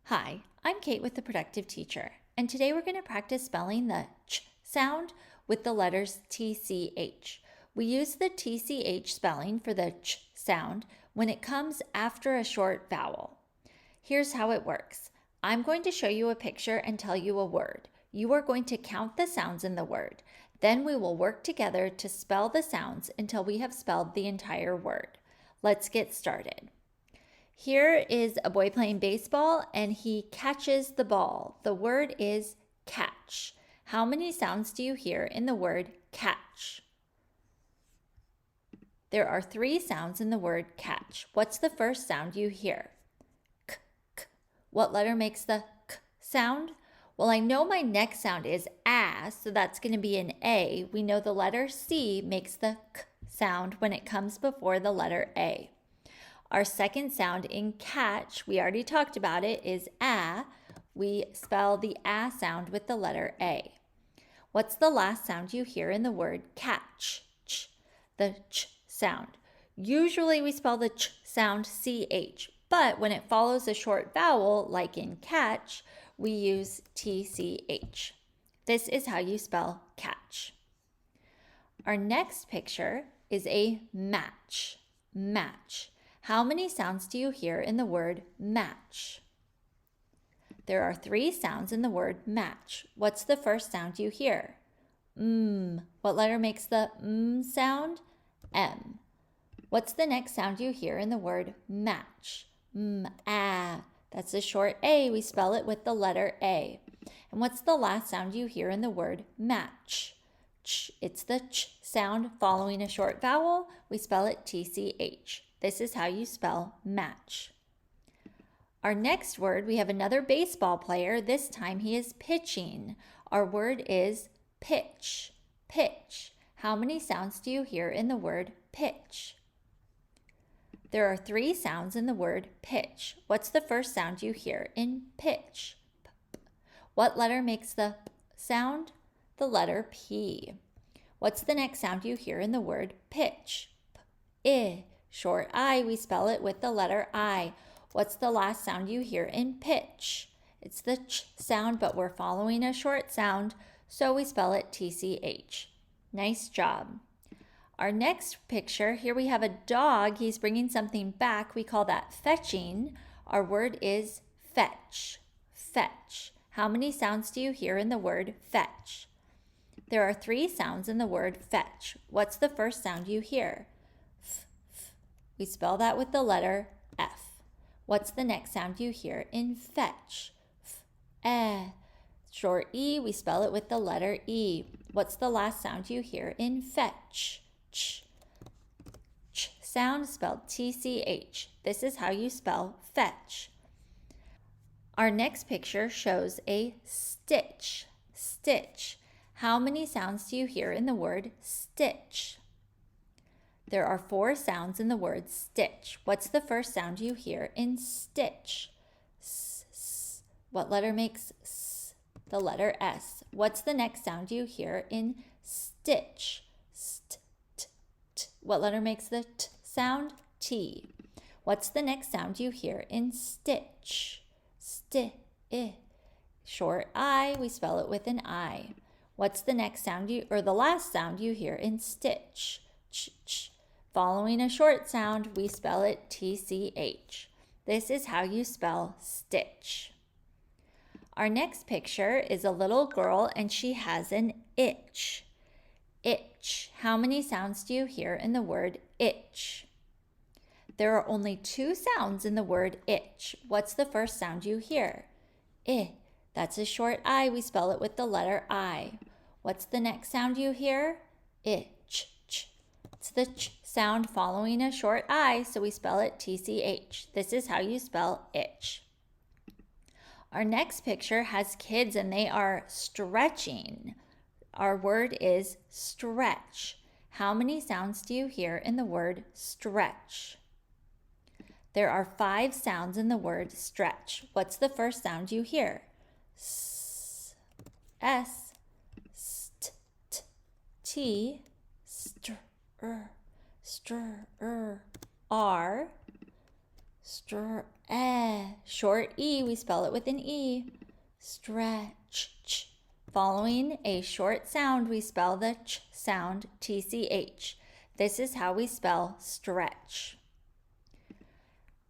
Hi, I'm Kate with The Productive Teacher, and today we're going to practice spelling the ch sound with the letters TCH. We use the TCH spelling for the ch sound when it comes after a short vowel. Here's how it works. I'm going to show you a picture and tell you a word. You are going to count the sounds in the word. Then we will work together to spell the sounds until we have spelled the entire word. Let's get started. Here is a boy playing baseball and he catches the ball. The word is catch. How many sounds do you hear in the word catch? There are 3 sounds in the word catch. What's the first sound you hear? K, k. What letter makes the k sound? Well, I know my next sound is a, so that's going to be an A. We know the letter C makes the k sound when it comes before the letter A. Our second sound in catch, we already talked about it, is a. We spell the a sound with the letter A. What's the last sound you hear in the word catch? Ch, the ch sound. Usually we spell the ch sound ch, but when it follows a short vowel, like in catch, we use tch. This is how you spell catch. Our next picture is a match. Match. How many sounds do you hear in the word match? There are 3 sounds in the word match. What's the first sound you hear? What letter makes the sound? M. What's the next sound you hear in the word match? A. That's a short A. We spell it with the letter A. And what's the last sound you hear in the word match? Ch. It's the ch sound following a short vowel. We spell it tch. This is how you spell match. Our next word, we have another baseball player. This time he is pitching. Our word is pitch. Pitch. How many sounds do you hear in the word pitch? There are 3 sounds in the word pitch. What's the first sound you hear in pitch? P. What letter makes the p sound? The letter P. What's the next sound you hear in the word pitch? P. Short I, we spell it with the letter I. What's the last sound you hear in pitch? It's the ch sound, but we're following a short sound, so we spell it tch. Nice job. Our next picture, here we have a dog. He's bringing something back. We call that fetching. Our word is fetch. Fetch. How many sounds do you hear in the word fetch? There are 3 sounds in the word fetch. What's the first sound you hear? We spell that with the letter F. What's the next sound you hear in fetch? F, short E, we spell it with the letter E. What's the last sound you hear in fetch? Ch. Ch sound spelled tch. This is how you spell fetch. Our next picture shows a stitch. Stitch. How many sounds do you hear in the word stitch? There are 4 sounds in the word stitch. What's the first sound you hear in stitch? S, s. What letter makes s? The letter S. What's the next sound you hear in stitch? St, t, t. What letter makes the t sound? T. What's the next sound you hear in stitch? Sti, I. Short I, we spell it with an I. What's the next sound the last sound you hear in stitch? Ch, ch. Following a short sound, we spell it tch. This is how you spell stitch. Our next picture is a little girl and she has an itch. Itch. How many sounds do you hear in the word itch? There are only 2 sounds in the word itch. What's the first sound you hear? I. That's a short I. We spell it with the letter I. What's the next sound you hear? I. Ch, ch. It's the ch sound following a short I, so we spell it tch. This is how you spell itch. Our next picture has kids and they are stretching. Our word is stretch. How many sounds do you hear in the word stretch? There are 5 sounds in the word stretch. What's the first sound you hear? S, S, st, t, t, str, R, R, Short E, we spell it with an E. Stretch. Following a short sound, we spell the ch sound, TCH. This is how we spell stretch.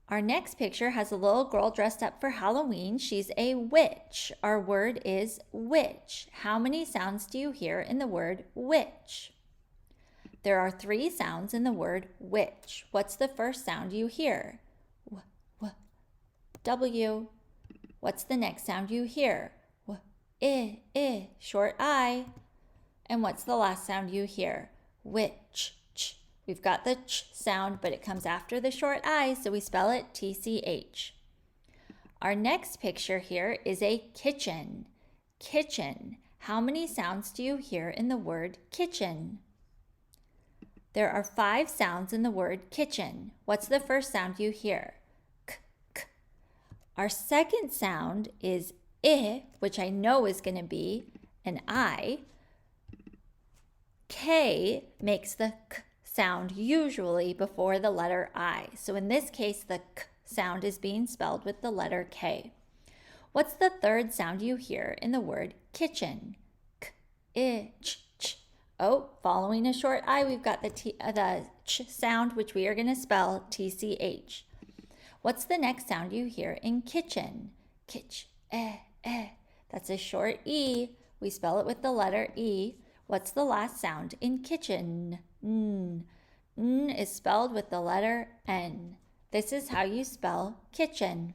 Our next picture has a little girl dressed up for Halloween. She's a witch. Our word is witch. How many sounds do you hear in the word witch? There are 3 sounds in the word witch. What's the first sound you hear? W. What's the next sound you hear? I, short I. And what's the last sound you hear? Witch. Ch. We've got the ch sound, but it comes after the short I, so we spell it TCH. Our next picture here is a kitchen. Kitchen. How many sounds do you hear in the word kitchen? There are 5 sounds in the word kitchen. What's the first sound you hear? K, k. Our second sound is I, which I know is going to be an I. K makes the k sound usually before the letter I. So in this case, the k sound is being spelled with the letter K. What's the third sound you hear in the word kitchen? K, I, ch, ch. Oh, following a short I, we've got the ch sound, which we are going to spell TCH. What's the next sound you hear in kitchen? Kitch, That's a short E. We spell it with the letter E. What's the last sound in kitchen? N. N is spelled with the letter N. This is how you spell kitchen.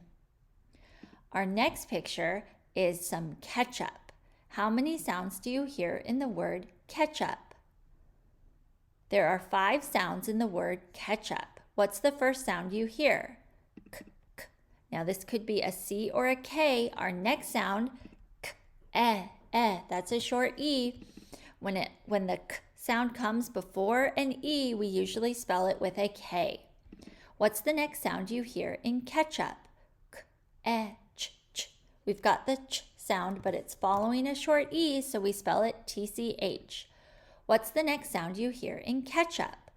Our next picture is some ketchup. How many sounds do you hear in the word ketchup? There are 5 sounds in the word ketchup. What's the first sound you hear? K, k. Now this could be a C or a K. Our next sound, k, that's a short E. When the k sound comes before an E, we usually spell it with a K. What's the next sound you hear in ketchup? K, ch, ch. We've got the ch sound, but it's following a short E, so we spell it TCH. What's the next sound you hear in ketchup?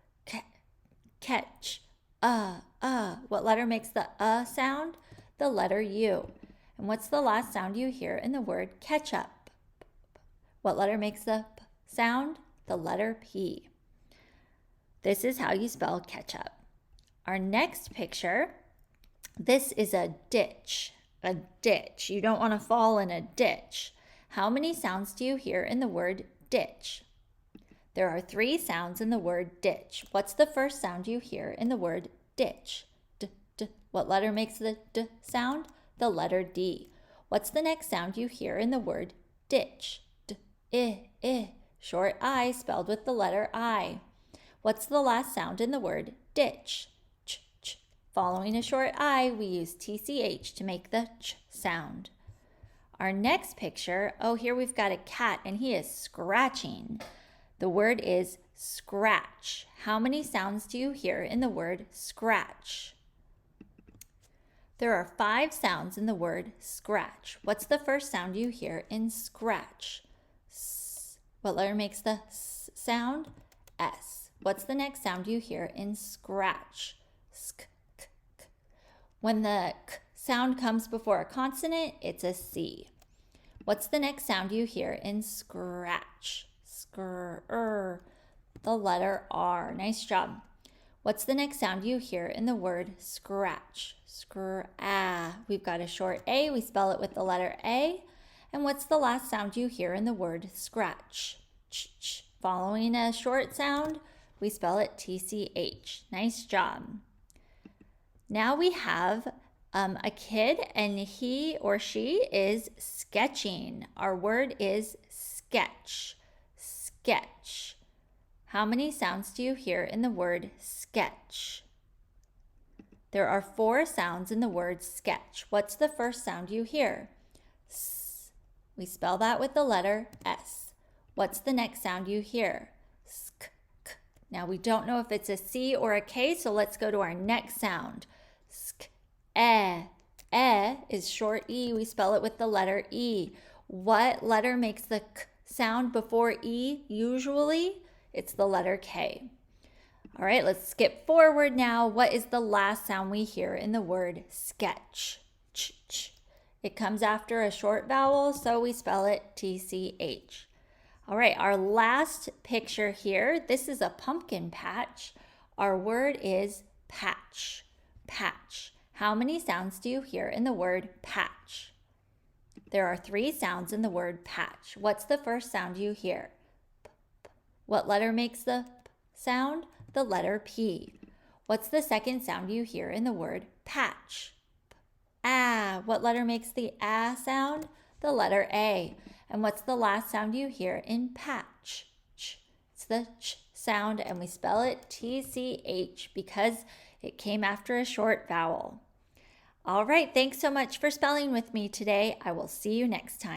Catch. What letter makes the sound? The letter U. And what's the last sound you hear in the word ketchup? What letter makes the p sound? The letter P. This is how you spell ketchup. Our next picture, this is a ditch. A ditch. You don't want to fall in a ditch. How many sounds do you hear in the word ditch? There are 3 sounds in the word ditch. What's the first sound you hear in the word ditch? D, d. What letter makes the d sound? The letter D. What's the next sound you hear in the word ditch? D, I. Short I spelled with the letter I. What's the last sound in the word ditch? Ch, ch. Following a short I, we use TCH to make the ch sound. Our next picture, here we've got a cat and he is scratching. The word is scratch. How many sounds do you hear in the word scratch? There are 5 sounds in the word scratch. What's the first sound you hear in scratch? S. What letter makes the S sound? S. What's the next sound you hear in scratch? Sk, k, k. When the k sound comes before a consonant, it's a C. What's the next sound you hear in scratch? The letter R. Nice job. What's the next sound you hear in the word scratch? We've got a short A. We spell it with the letter A. And what's the last sound you hear in the word scratch? Ch, ch. Following a short sound, we spell it TCH. Nice job. Now we have a kid and he or she is sketching. Our word is sketch. Sketch. How many sounds do you hear in the word sketch? There are 4 sounds in the word sketch. What's the first sound you hear? S. We spell that with the letter S. What's the next sound you hear? Sk, k. Now we don't know if it's a C or a K, so let's go to our next sound. Sk, is short E. We spell it with the letter E. What letter makes the k sound before E usually? It's the letter K. All right, let's skip forward now. What is the last sound we hear in the word sketch? Ch, ch. It comes after a short vowel, so we spell it TCH. All right, our last picture here, this is a pumpkin patch. Our word is patch, patch. How many sounds do you hear in the word patch? There are 3 sounds in the word patch. What's the first sound you hear? What letter makes the p sound? The letter P. What's the second sound you hear in the word patch? Ah. What letter makes the ah sound? The letter A. And what's the last sound you hear in patch? Ch. It's the ch sound, and we spell it TCH because it came after a short vowel. All right, thanks so much for spelling with me today. I will see you next time.